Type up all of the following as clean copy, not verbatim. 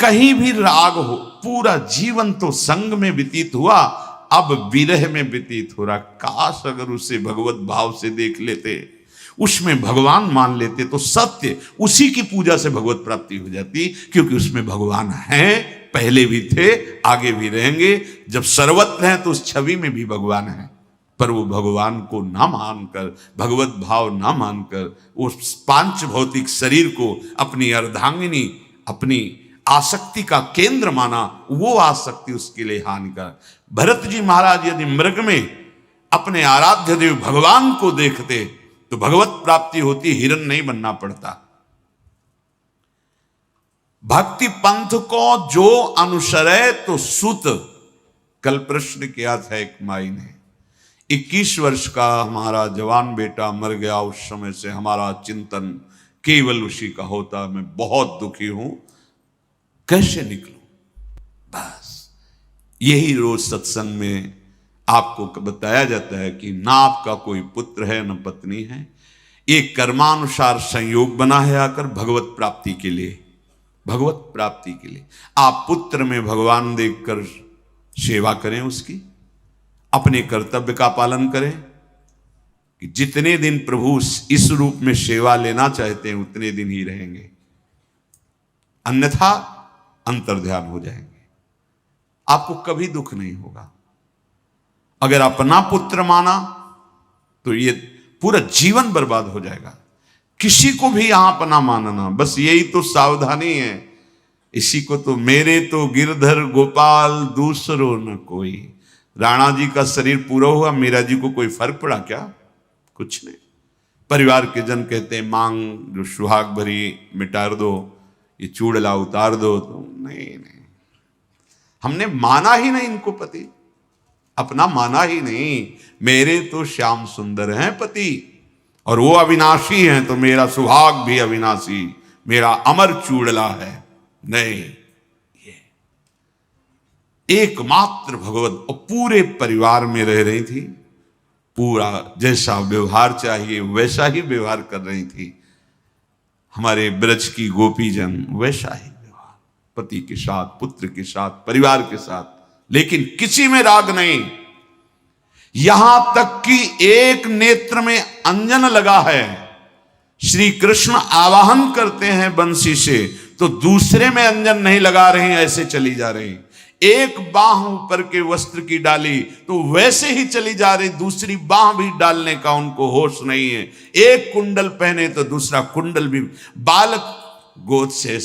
कहीं भी राग हो, पूरा जीवन तो संग में व्यतीत हुआ, अब विरह में व्यतीत हो रहा। काश अगर उसे भगवत भाव से देख लेते, उसमें भगवान मान लेते, तो सत्य उसी की पूजा से भगवत प्राप्ति हो जाती, क्योंकि उसमें भगवान हैं, पहले भी थे, आगे भी रहेंगे। जब सर्वत्र हैं तो उस छवि में भी भगवान है, पर वो भगवान को ना मानकर, भगवत भाव ना मानकर, उस पांच भौतिक शरीर को अपनी अर्धांगिनी, अपनी आसक्ति का केंद्र माना। वो आसक्ति उसके लिए हानिकारक। भरत जी महाराज यदि मृग में अपने आराध्य देव भगवान को देखते तो भगवत प्राप्ति होती, हिरण नहीं बनना पड़ता। भक्ति पंथ को जो अनुसरे तो सुत। कल प्रश्न किया था एक माई ने, 21 वर्ष का हमारा जवान बेटा मर गया, उस समय से हमारा चिंतन केवल उसी का होता, मैं बहुत दुखी हूं, कैसे निकलूं। बस यही रोज सत्संग में आपको बताया जाता है कि ना आपका कोई पुत्र है न पत्नी है, एक कर्मानुसार संयोग बना है आकर भगवत प्राप्ति के लिए, भगवत प्राप्ति के लिए। आप पुत्र में भगवान देखकर सेवा करें उसकी, अपने कर्तव्य का पालन करें, कि जितने दिन प्रभु इस रूप में सेवा लेना चाहते हैं उतने दिन ही रहेंगे, अन्यथा अंतर्ध्यान हो जाएंगे, आपको कभी दुख नहीं होगा। अगर अपना पुत्र माना तो ये पूरा जीवन बर्बाद हो जाएगा। किसी को भी आप ना मानना, बस यही तो सावधानी है। इसी को तो मेरे तो गिरधर गोपाल दूसरो न कोई। राणा जी का शरीर पूरा हुआ, मीरा जी को कोई फर्क पड़ा क्या? कुछ नहीं। परिवार के जन कहते हैं मांग जो सुहाग भरी मिटा दो, ये चूड़ला उतार दो, तो नहीं, हमने माना ही नहीं इनको पति, अपना माना ही नहीं। मेरे तो श्याम सुंदर हैं पति, और वो अविनाशी हैं, तो मेरा सुहाग भी अविनाशी, मेरा अमर चूड़ला है। नहीं, ये एकमात्र भगवत, और पूरे परिवार में रह रही थी, पूरा जैसा व्यवहार चाहिए वैसा ही व्यवहार कर रही थी। हमारे ब्रज की गोपीजन वैसा ही व्यवहार, पति के साथ, पुत्र के साथ, परिवार के साथ, लेकिन किसी में राग नहीं। यहां तक कि एक नेत्र में अंजन लगा है, श्री कृष्ण आवाहन करते हैं बंसी से, तो दूसरे में अंजन नहीं लगा रहे, ऐसे चली जा रही। एक बाह ऊपर के वस्त्र की डाली तो वैसे ही चली जा रही, दूसरी बाह भी डालने का उनको होश नहीं है। एक कुंडल पहने तो दूसरा कुंडल भी, बालक गोद से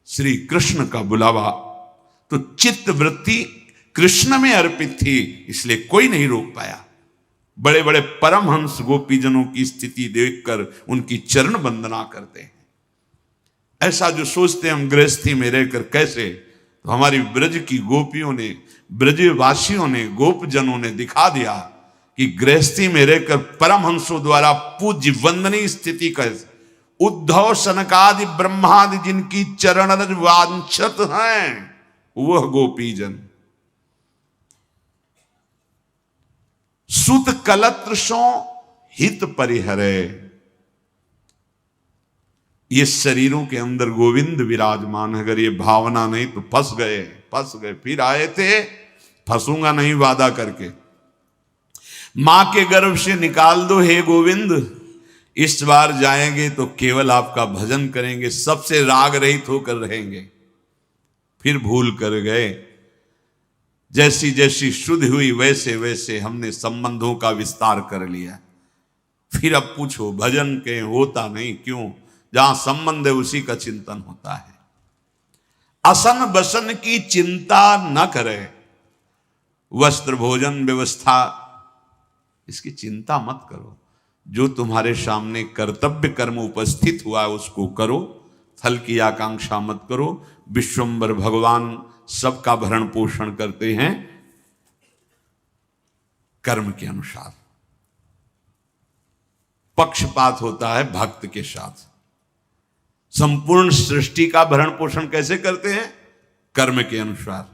श्री कृष्ण का बुलावा, तो चित्त वृत्ति कृष्ण में अर्पित थी, इसलिए कोई नहीं रोक पाया। बड़े बड़े परमहंस गोपीजनों की स्थिति देखकर उनकी चरण वंदना करते हैं। ऐसा जो सोचते हैं हम गृहस्थी में रहकर कैसे, तो हमारी ब्रज की गोपियों ने, ब्रजवासियों ने, गोपजनों ने दिखा दिया कि गृहस्थी में रहकर परमहंसों द्वारा पूज्य वंदनीय स्थिति कैसे। उद्धव सनकादि ब्रह्मादि जिनकी चरण रज वांछत हैं, वह गोपीजन। सुत कलत्र सो हित परिहरे। ये शरीरों के अंदर गोविंद विराजमान है। अगर ये भावना नहीं तो फंस गए। फिर आए थे, फंसूंगा नहीं वादा करके। मां के गर्भ से निकाल दो हे गोविंद, इस बार जाएंगे तो केवल आपका भजन करेंगे, सबसे राग रहित होकर रहेंगे। फिर भूल कर गए। जैसी जैसी शुद्ध हुई वैसे वैसे हमने संबंधों का विस्तार कर लिया। फिर अब पूछो भजन के होता नहीं क्यों? जहां संबंध है उसी का चिंतन होता है। असन बसन की चिंता न करे, वस्त्र भोजन व्यवस्था इसकी चिंता मत करो। जो तुम्हारे सामने कर्तव्य कर्म उपस्थित हुआ है उसको करो, फल की आकांक्षा मत करो। विश्वम्बर भगवान सबका भरण पोषण करते हैं कर्म के अनुसार। पक्षपात होता है भक्त के साथ। संपूर्ण सृष्टि का भरण पोषण कैसे करते हैं? कर्म के अनुसार।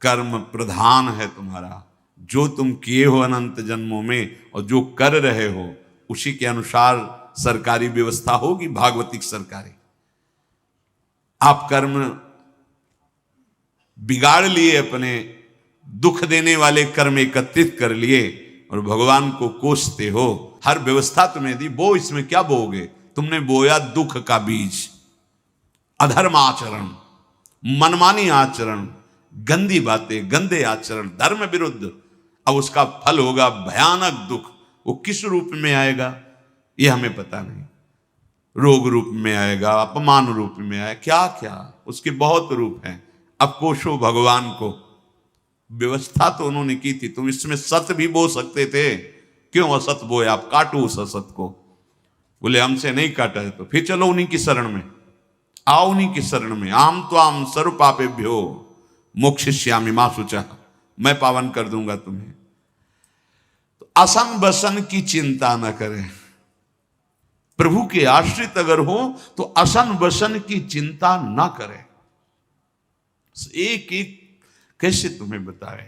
कर्म प्रधान है तुम्हारा, जो तुम किए हो अनंत जन्मों में और जो कर रहे हो उसी के अनुसार सरकारी व्यवस्था होगी, भागवतिक सरकारी। आप कर्म बिगाड़ लिए, अपने दुख देने वाले कर्म एकत्रित कर लिए और भगवान को कोसते हो। हर व्यवस्था तुम्हें दी, बो इसमें क्या बोओगे? तुमने बोया दुख का बीज, अधर्म आचरण, मनमानी आचरण, गंदी बातें, गंदे आचरण, धर्म विरुद्ध। अब उसका फल होगा भयानक दुख। वो किस रूप में आएगा ये हमें पता नहीं। रोग रूप में आएगा, अपमान रूप में आएगा, क्या क्या उसके बहुत रूप हैं। अब कोशो भगवान को। व्यवस्था तो उन्होंने की थी, तुम इसमें सत भी बो सकते थे, क्यों असत बोए? आप काटो उस असत को। बोले हमसे नहीं काटा है तो फिर चलो उन्हीं की शरण में, आओ उन्हीं की शरण में। आम तो आम सर्व पापेभ्यो मोक्षयिष्यामि मा शुचः, मैं पावन कर दूंगा तुम्हें। तो असन बसन की चिंता न करें। प्रभु के आश्रित अगर हो तो असन बसन की चिंता ना करें। एक एक कैसे तुम्हें बताए,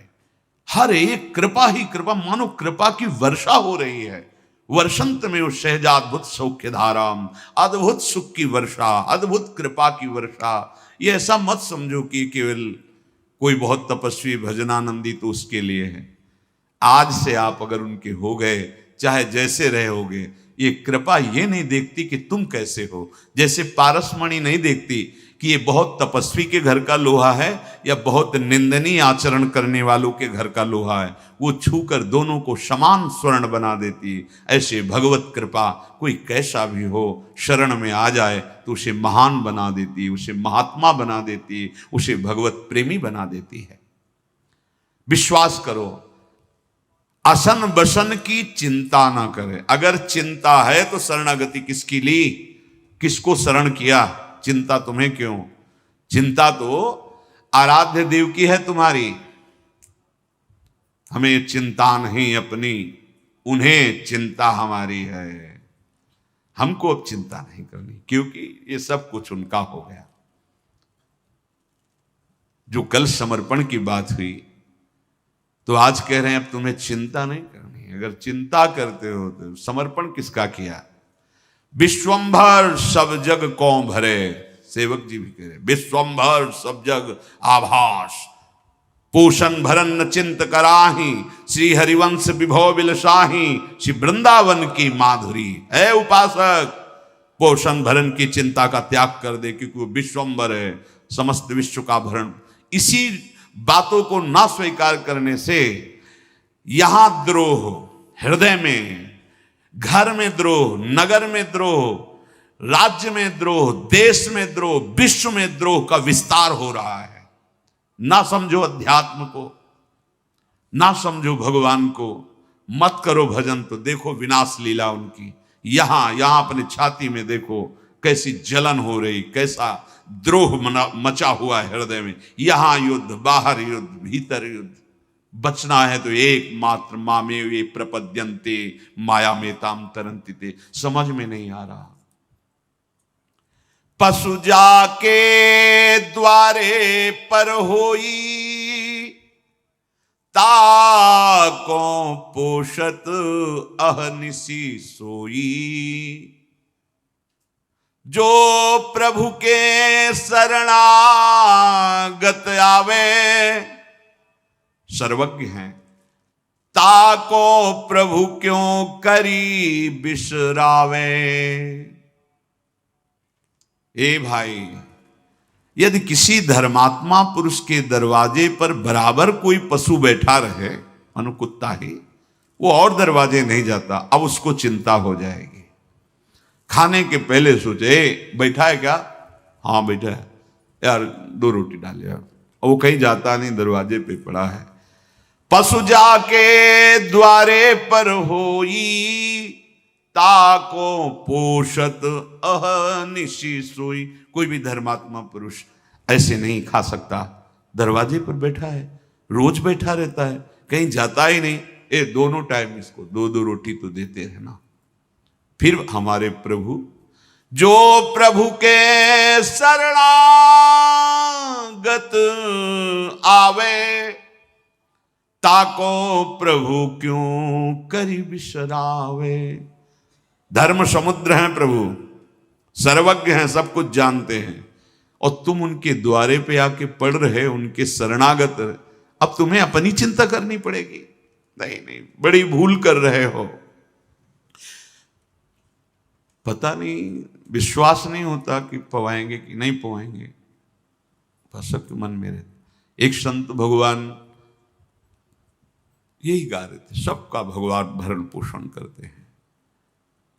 हर एक कृपा ही कृपा, मानो कृपा की वर्षा हो रही है। वर्षंत में उस सहजाद्भुत सौख्य धाराम, अद्भुत सुख की वर्षा, अद्भुत कृपा की वर्षा। ये ऐसा मत समझो कि केवल कोई बहुत तपस्वी भजनानंदी तो उसके लिए है। आज से आप अगर उनके हो गए, चाहे जैसे रहे होगे, ये कृपा ये नहीं देखती कि तुम कैसे हो। जैसे पारसमणि नहीं देखती कि ये बहुत तपस्वी के घर का लोहा है या बहुत निंदनीय आचरण करने वालों के घर का लोहा है, वो छूकर दोनों को समान स्वर्ण बना देती है। ऐसे भगवत कृपा कोई कैसा भी हो, शरण में आ जाए तो उसे महान बना देती है, उसे महात्मा बना देती है, उसे भगवत प्रेमी बना देती है। विश्वास करो, असन बसन की चिंता ना करे। अगर चिंता है तो शरणागति किसकी ली, किसको शरण किया? चिंता तुम्हें क्यों? चिंता तो आराध्य देव की है तुम्हारी। हमें चिंता नहीं अपनी, उन्हें चिंता हमारी है। हमको अब चिंता नहीं करनी, क्योंकि ये सब कुछ उनका हो गया। जो कल समर्पण की बात हुई, तो आज कह रहे हैं अब तुम्हें चिंता नहीं करनी। अगर चिंता करते हो तो समर्पण किसका किया? विश्वंभर सब जग कौं भरे, सेवक जी भी कह रहे विश्वंभर सब जग आभास, पोषण भरन न चिंत कराही, श्री हरिवंश विभव बिलसाही, श्री वृंदावन की माधुरी। है उपासक, पोषण भरण की चिंता का त्याग कर दे, क्योंकि वो विश्वंभर है, समस्त विश्व का भरण। इसी बातों को ना स्वीकार करने से यहां द्रोह, हृदय में, घर में द्रोह, नगर में द्रोह, राज्य में द्रोह, देश में द्रोह, विश्व में द्रोह का विस्तार हो रहा है। ना समझो अध्यात्म को, ना समझो भगवान को, मत करो भजन तो देखो विनाश लीला उनकी। यहां अपने छाती में देखो कैसी जलन हो रही, कैसा द्रोह मचा हुआ है हृदय में। यहां युद्ध, बाहर युद्ध, भीतर युद्ध। बचना है तो एकमात्र मामेव ये प्रपद्यन्ते माया में ताम तरंतिते। समझ में नहीं आ रहा। पशु जाके द्वारे पर होई, ताको पोषत अहनिसी सोई। जो प्रभु के शरणागत आवे, सर्वज्ञ हैं, ताको प्रभु क्यों करी बिसरावे। ए भाई, यदि किसी धर्मात्मा पुरुष के दरवाजे पर बराबर कोई पशु बैठा रहे, मानो कुत्ता ही, वो और दरवाजे नहीं जाता, अब उसको चिंता हो जाएगी। खाने के पहले सोचे बैठा है क्या? हाँ बैठा है, यार 2 रोटी डाल यार। वो कहीं जाता नहीं, दरवाजे पे पड़ा है। पशु जाके द्वारे पर होई, ताको पोषत अहनिशी सोई। कोई भी धर्मात्मा पुरुष ऐसे नहीं खा सकता। दरवाजे पर बैठा है, रोज बैठा रहता है, कहीं जाता ही नहीं। दोनों टाइम इसको 2-2 रोटी तो देते रहना। फिर हमारे प्रभु, जो प्रभु के शरणागत आवे, ताको प्रभु क्यों करी बिसरावे। धर्म समुद्र हैं प्रभु, सर्वज्ञ हैं, सब कुछ जानते हैं, और तुम उनके द्वारे पे आके पढ़ रहे, उनके शरणागत, अब तुम्हें अपनी चिंता करनी पड़ेगी। नहीं नहीं, बड़ी भूल कर रहे हो। पता नहीं, विश्वास नहीं होता कि पवाएंगे कि नहीं पवाएंगे, भसक मन में रहते। एक संत भगवान यही गा रहे थे, सबका भगवान भरण पोषण करते हैं।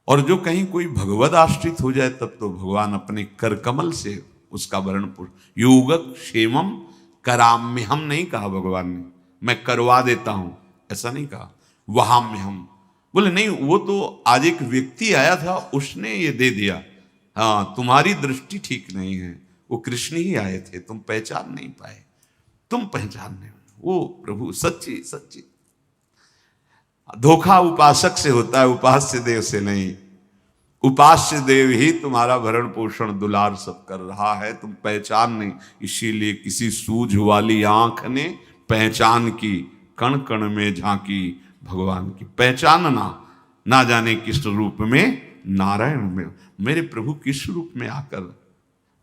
और जो कहीं कोई भगवद आश्रित हो जाए तब तो भगवान अपने कर कमल से उसका भरण पोषण। योगक क्षेमम कराम्य हम नहीं कहा भगवान ने, मैं करवा देता हूं, ऐसा नहीं कहा। वहां में हम बोले नहीं, वो तो आज एक व्यक्ति आया था, उसने ये दे दिया। हाँ, तुम्हारी दृष्टि ठीक नहीं है, वो कृष्ण ही आए थे, तुम पहचान नहीं पाए, तुम पहचान नहीं। वो प्रभु सच्ची सच्ची। धोखा उपासक से होता है, उपास्य देव से नहीं। उपास्य देव ही तुम्हारा भरण पोषण दुलार सब कर रहा है, तुम पहचान नहीं। इसीलिए किसी सूझ वाली आंख ने पहचान की, कण कण में झांकी भगवान की। पहचानना, ना जाने किस रूप में, नारायण में। मेरे प्रभु किस रूप में आकर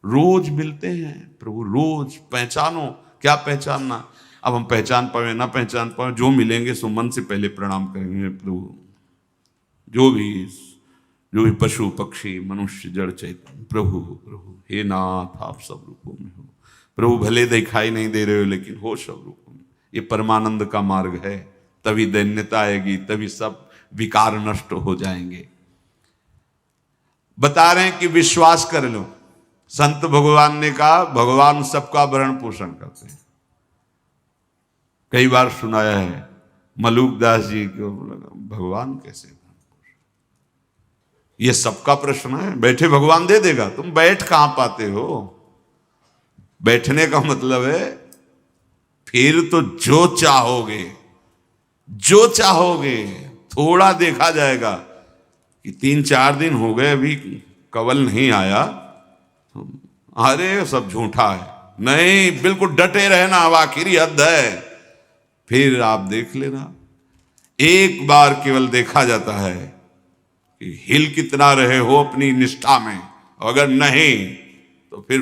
रोज मिलते हैं प्रभु, रोज। पहचानो, क्या पहचानना। अब हम पहचान पाए ना पहचान पाए, जो मिलेंगे सो मन से पहले प्रणाम करेंगे प्रभु। जो भी पशु पक्षी मनुष्य जड़ चैतन्य, प्रभु प्रभु हे नाथ आप सब रूपों में हो प्रभु। भले दिखाई नहीं दे रहे हो लेकिन हो सब रूपों में। ये परमानंद का मार्ग है। तभी दैन्यता आएगी, तभी सब विकार नष्ट हो जाएंगे। बता रहे हैं कि विश्वास कर लो। संत भगवान ने कहा भगवान सबका भरण पोषण करते हैं। कई बार सुनाया है मलूक दास जी को, भगवान कैसे भरण पोषण, ये सबका प्रश्न है। बैठे भगवान दे देगा, तुम बैठ कहां पाते हो। बैठने का मतलब है फिर तो जो चाहोगे। थोड़ा देखा जाएगा कि 3-4 दिन हो गए अभी कवल नहीं आया, अरे सब झूठा है। नहीं, बिल्कुल डटे रहना, अब आखिरी हद है, फिर आप देख लेना। एक बार केवल देखा जाता है कि हिल कितना रहे हो अपनी निष्ठा में, अगर नहीं तो फिर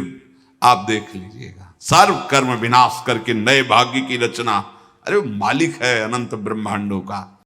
आप देख लीजिएगा। सर्व कर्म विनाश करके नए भाग्य की रचना। अरे वो मालिक है अनंत ब्रह्मांडों का।